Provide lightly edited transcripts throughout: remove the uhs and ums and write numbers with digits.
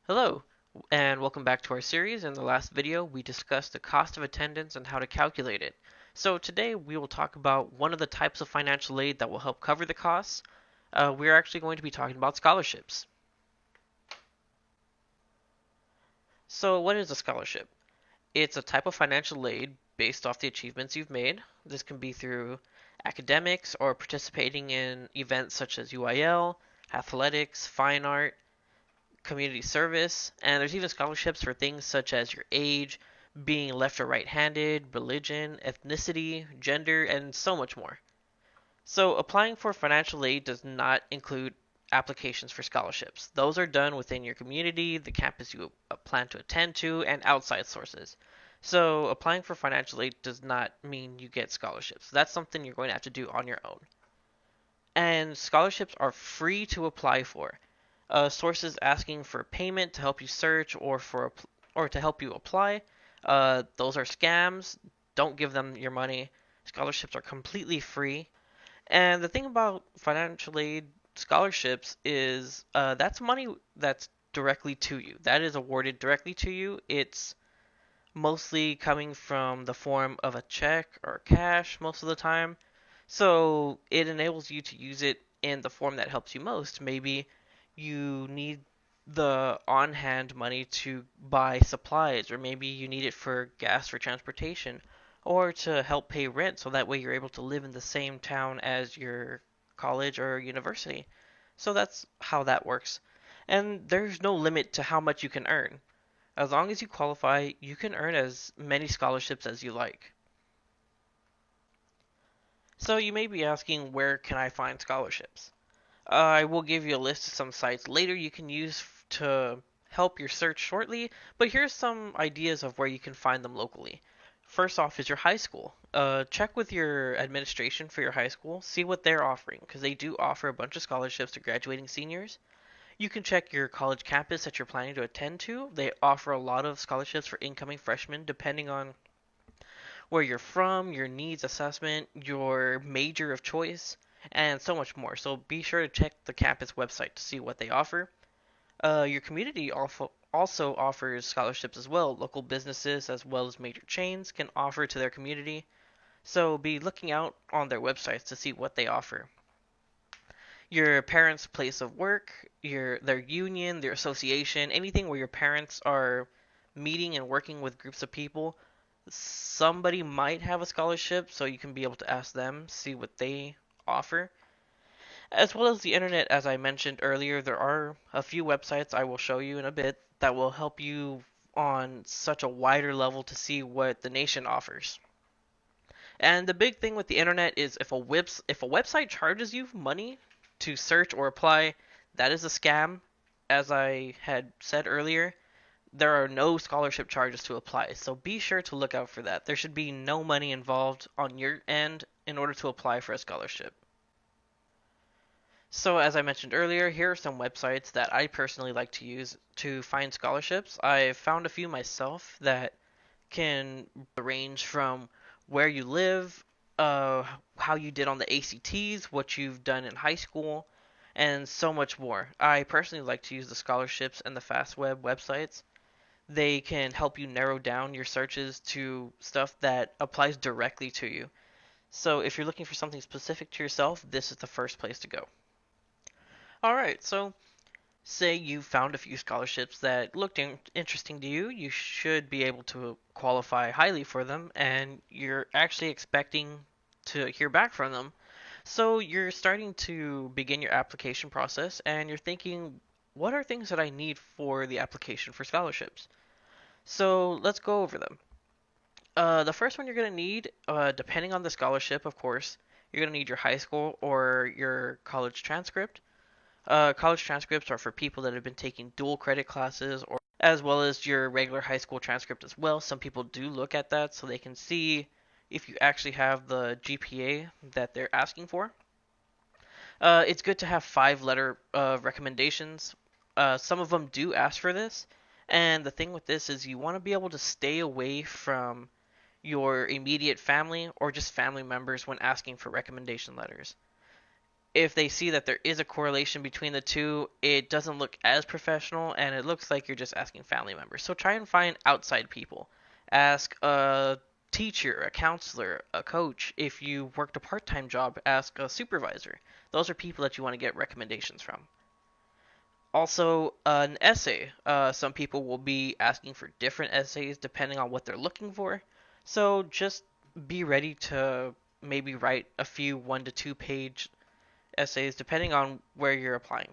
Hello, and welcome back to our series. In the last video, we discussed the cost of attendance and how to calculate it. So today we will talk about one of the types of financial aid that will help cover the costs. We're actually going to be talking about scholarships. So what is a scholarship? It's a type of financial aid based off the achievements you've made. This can be through academics or participating in events such as UIL, athletics, fine art, community service, and there's even scholarships for things such as your age, being left or right handed, religion, ethnicity, gender, and so much more. So, applying for financial aid does not include applications for scholarships. Those are done within your community, the campus you plan to attend to, and outside sources. So, applying for financial aid does not mean you get scholarships. That's something you're going to have to do on your own. And scholarships are free to apply for. Sources asking for payment to help you search or to help you apply. Those are scams. Don't give them your money. Scholarships are completely free. And the thing about financial aid scholarships is that's money that's directly to you. That is awarded directly to you. It's mostly coming from the form of a check or cash most of the time. So it enables you to use it in the form that helps you most. Maybe you need the on hand money to buy supplies, or maybe you need it for gas for transportation, or to help pay rent so that way you're able to live in the same town as your college or university. So that's how that works. And there's no limit to how much you can earn. As long as you qualify, you can earn as many scholarships as you like. So you may be asking, where can I find scholarships? I will give you a list of some sites later you can use to help your search shortly, but here's some ideas of where you can find them locally. First off is your high school. Check with your administration for your high school, see what they're offering, because they do offer a bunch of scholarships to graduating seniors. You can check your college campus that you're planning to attend to. They offer a lot of scholarships for incoming freshmen, depending on where you're from, your needs assessment, your major of choice, and so much more. So be sure to check the campus website to see what they offer. Your community also offers scholarships as well. Local businesses as well as major chains can offer to their community. So be looking out on their websites to see what they offer. Your parents' place of work, their union, their association, anything where your parents are meeting and working with groups of people, somebody might have a scholarship, so you can be able to ask them, see what they offer. As well as the internet, as I mentioned earlier, there are a few websites I will show you in a bit that will help you on such a wider level to see what the nation offers. And the big thing with the internet is if a website charges you money to search or apply, that is a scam. As I had said earlier, there are no scholarship charges to apply, so be sure to look out for that. There should be no money involved on your end in order to apply for a scholarship. So, as I mentioned earlier, here are some websites that I personally like to use to find scholarships. I've found a few myself that can range from where you live, how you did on the ACTs, what you've done in high school, and so much more. I personally like to use the scholarships and the FastWeb websites. They can help you narrow down your searches to stuff that applies directly to you. So if you're looking for something specific to yourself, this is the first place to go. Alright, so say you found a few scholarships that looked interesting to you, you should be able to qualify highly for them, and you're actually expecting to hear back from them. So you're starting to begin your application process, and you're thinking, what are things that I need for the application for scholarships? So let's go over them. The first one you're going to need, depending on the scholarship, of course, you're going to need your high school or your college transcript. College transcripts are for people that have been taking dual credit classes, or as well as your regular high school transcript as well. Some people do look at that so they can see if you actually have the GPA that they're asking for. It's good to have 5 letter recommendations. Some of them do ask for this, and the thing with this is you want to be able to stay away from your immediate family or just family members when asking for recommendation letters. If they see that there is a correlation between the two, it doesn't look as professional and it looks like you're just asking family members. So try and find outside people. Ask a teacher, a counselor, a coach. If you worked a part time job, ask a supervisor. Those are people that you want to get recommendations from. Also, an essay. Some people will be asking for different essays depending on what they're looking for. So just be ready to maybe write a few 1 to 2 page essays depending on where you're applying.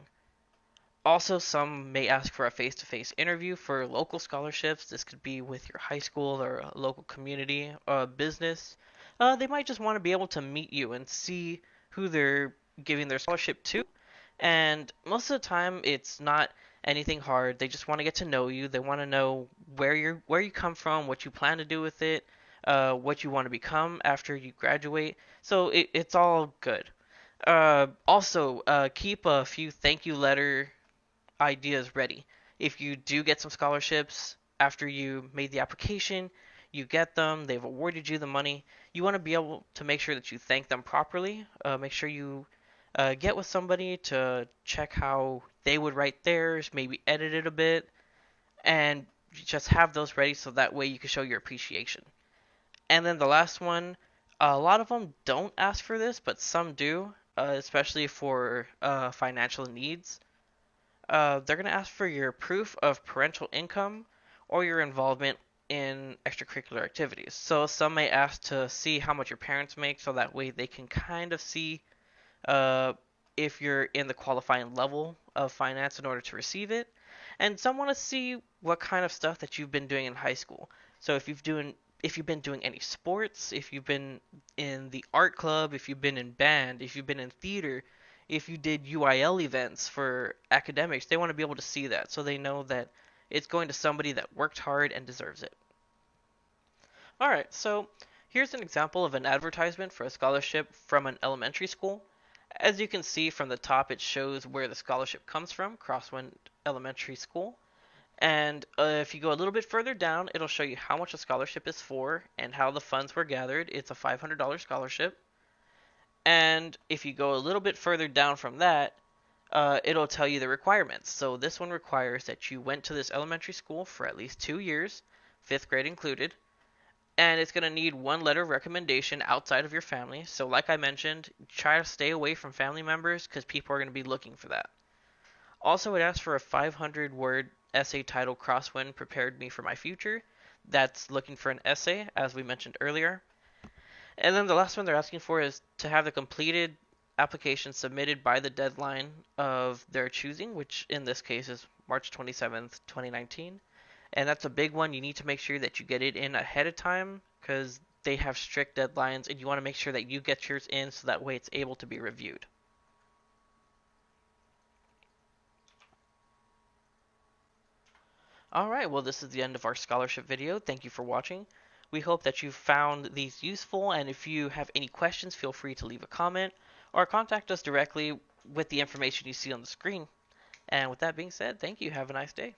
Also, some may ask for a face to face interview for local scholarships. This could be with your high school or a local community or a business. They might just want to be able to meet you and see who they're giving their scholarship to. And most of the time, it's not anything hard. They just want to get to know you. They want to know where you come from, what you plan to do with it, what you want to become after you graduate. So it's all good. Also, keep a few thank you letter ideas ready. If you do get some scholarships after you made the application, you get them, they've awarded you the money, you want to be able to make sure that you thank them properly. Make sure you get with somebody to check how they would write theirs, maybe edit it a bit, and just have those ready so that way you can show your appreciation. And then the last one, a lot of them don't ask for this, but some do, especially for financial needs. They're going to ask for your proof of parental income or your involvement in extracurricular activities. So some may ask to see how much your parents make, so that way they can kind of see uh, if you're in the qualifying level of finance in order to receive it. And some want to see what kind of stuff that you've been doing in high school. So if you've been doing any sports, if you've been in the art club, if you've been in band, if you've been in theater, if you did UIL events for academics, they want to be able to see that so they know that it's going to somebody that worked hard and deserves it. All right, so here's an example of an advertisement for a scholarship from an elementary school. As you can see from the top, it shows where the scholarship comes from, Crosswind Elementary School. And if you go a little bit further down, it'll show you how much a scholarship is for and how the funds were gathered. It's a $500 scholarship. And if you go a little bit further down from that, it'll tell you the requirements. So this one requires that you went to this elementary school for at least 2 years, fifth grade included, and it's going to need one letter of recommendation outside of your family. So like I mentioned, try to stay away from family members because people are going to be looking for that. Also, it asks for a 500-word essay titled Crosswind Prepared Me for My Future. That's looking for an essay, as we mentioned earlier. And then the last one they're asking for is to have the completed application submitted by the deadline of their choosing, which in this case is March 27th, 2019. And that's a big one. You need to make sure that you get it in ahead of time because they have strict deadlines and you want to make sure that you get yours in so that way it's able to be reviewed. Alright, well this is the end of our scholarship video. Thank you for watching. We hope that you found these useful, and if you have any questions, feel free to leave a comment or contact us directly with the information you see on the screen. And with that being said, thank you. Have a nice day.